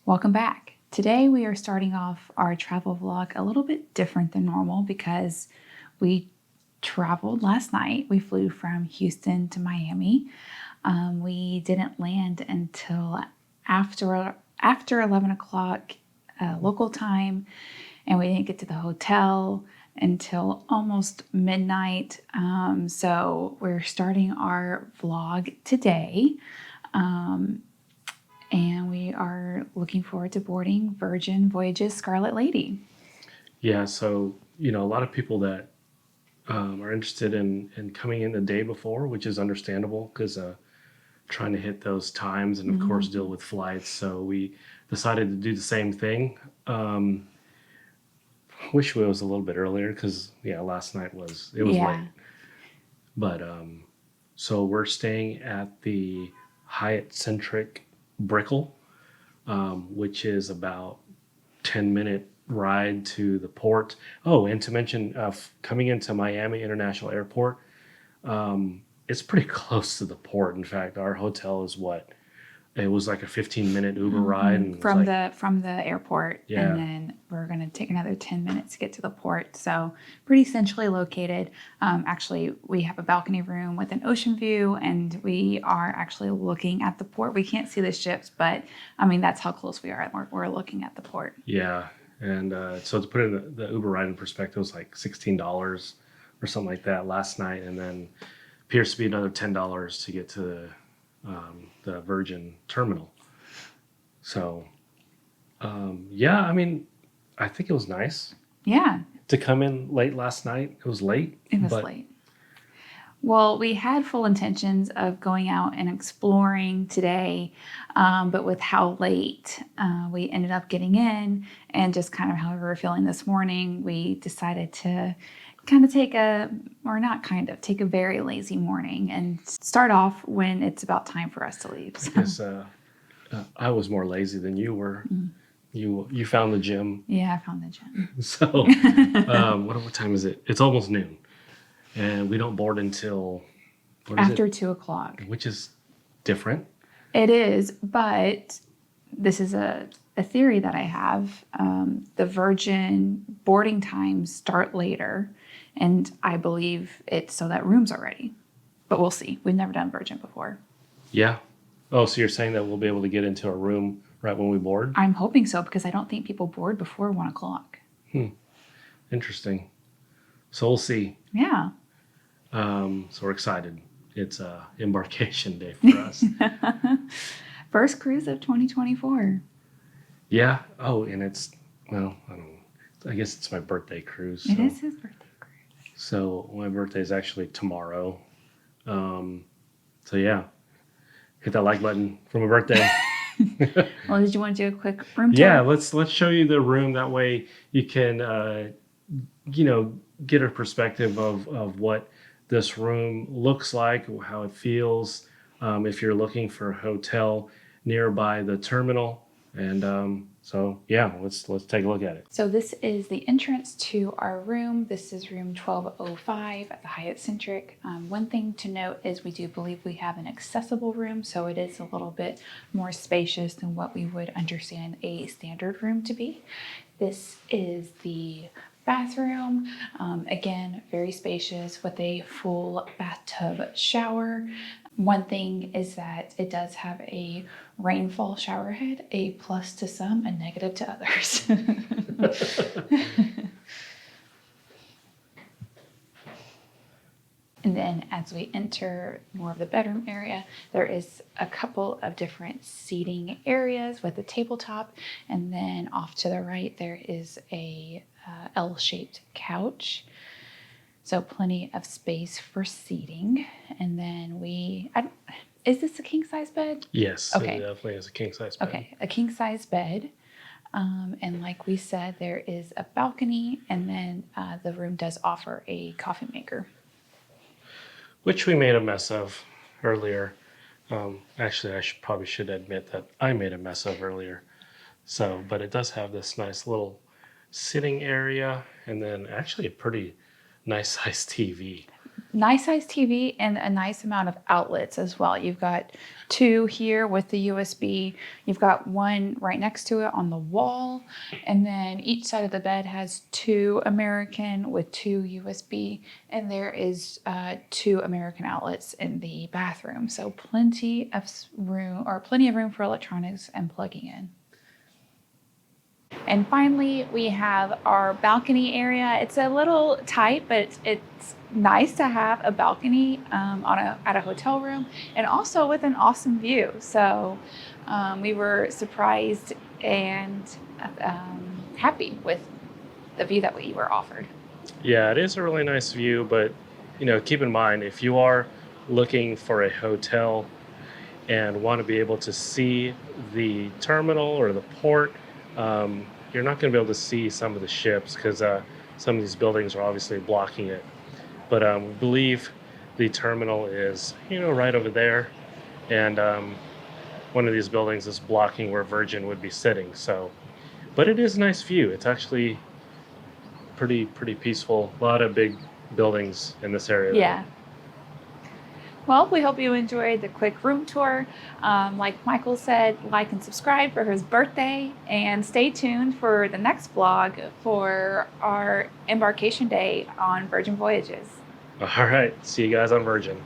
Welcome back. Today we are starting off our travel vlog a little bit different than normal because we traveled last night. We flew from Houston to Miami. We didn't land until after 11 o'clock local time, and we didn't get to the hotel until almost midnight. So we're starting our vlog today. And we are looking forward to boarding Virgin Voyage's Scarlet Lady. Yeah, so, a lot of people that are interested in coming in the day before, which is understandable because trying to hit those times and, of course, deal with flights. So we decided to do the same thing. Wish it was a little bit earlier because, last night was late. But so we're staying at the Hyatt Centric Brickell, which is about 10-minute ride to the port. Oh, and to mention, coming into Miami International Airport, it's pretty close to the port. In fact, our hotel is it was like a 15-minute Uber ride and from the airport. Yeah. And then we're going to take another 10 minutes to get to the port. So pretty centrally located. Actually, we have a balcony room with an ocean view, and we are actually looking at the port. We can't see the ships, but that's how close we are. We're looking at the port. Yeah. And so to put in the Uber ride in perspective, it was like $16 or something like that last night, and then appears to be another $10 to get to the Virgin terminal. So, I think it was nice. Yeah. To come in late last night. It was late. It was late. Well, we had full intentions of going out and exploring today, but with how late we ended up getting in and just kind of how we were feeling this morning, we decided to take a very lazy morning and start off when it's about time for us to leave. So. I guess I was more lazy than you were. You found the gym. Yeah, I found the gym. So what time is it? It's almost noon. And we don't board until after 2 o'clock, which is different. It is, but this is a theory that I have. The Virgin boarding times start later, and I believe it's so that rooms are ready. But we'll see. We've never done Virgin before. Yeah. Oh, so you're saying that we'll be able to get into a room right when we board? I'm hoping so, because I don't think people board before 1 o'clock. Interesting. So we'll see. Yeah. So we're excited. It's embarkation day for us. First cruise of 2024. Yeah. Oh, and it's, I don't know. I guess it's my birthday cruise. It is his birthday cruise. So my birthday is actually tomorrow. So yeah, hit that like button for my birthday. Well, did you want to do a quick room tour? Yeah, let's show you the room. That way you can, get a perspective of what this room looks like, how it feels. If you're looking for a hotel nearby the terminal, and let's take a look at it. So this is the entrance to our room. This is room 1205 at the Hyatt Centric. One thing to note is we do believe we have an accessible room, so it is a little bit more spacious than what we would understand a standard room to be. This is the bathroom. Again, very spacious with a full bathtub shower. One thing is that it does have a rainfall shower head, a plus to some, a negative to others. And then as we enter more of the bedroom area, there is a couple of different seating areas with a tabletop. And then off to the right, there is a L-shaped couch. So plenty of space for seating. And then is this a king size bed? Yes, okay. It definitely is a king size bed. Okay, a king size bed. And like we said, there is a balcony, and then the room does offer a coffee maker. Which we made a mess of earlier. Actually, I probably should admit that I made a mess of earlier. So, but it does have this nice little sitting area, and then actually a pretty nice sized TV. nice size TV and a nice amount of outlets as well. You've got 2 here with the USB. You've got one right next to it on the wall. And then each side of the bed has 2 American with 2 USB. And there is 2 American outlets in the bathroom. So plenty of room for electronics and plugging in. And finally, we have our balcony area. It's a little tight, but it's nice to have a balcony at a hotel room, and also with an awesome view. So we were surprised and happy with the view that we were offered. Yeah, it is a really nice view, but keep in mind if you are looking for a hotel and want to be able to see the terminal or the port, you're not going to be able to see some of the ships because some of these buildings are obviously blocking it. But we believe the terminal is, right over there, and one of these buildings is blocking where Virgin would be sitting. So, but it is a nice view. It's actually pretty peaceful. A lot of big buildings in this area. Yeah. Well, we hope you enjoyed the quick room tour. Like Michael said, like and subscribe for his birthday, and stay tuned for the next vlog for our embarkation day on Virgin Voyages. All right. See you guys on Virgin.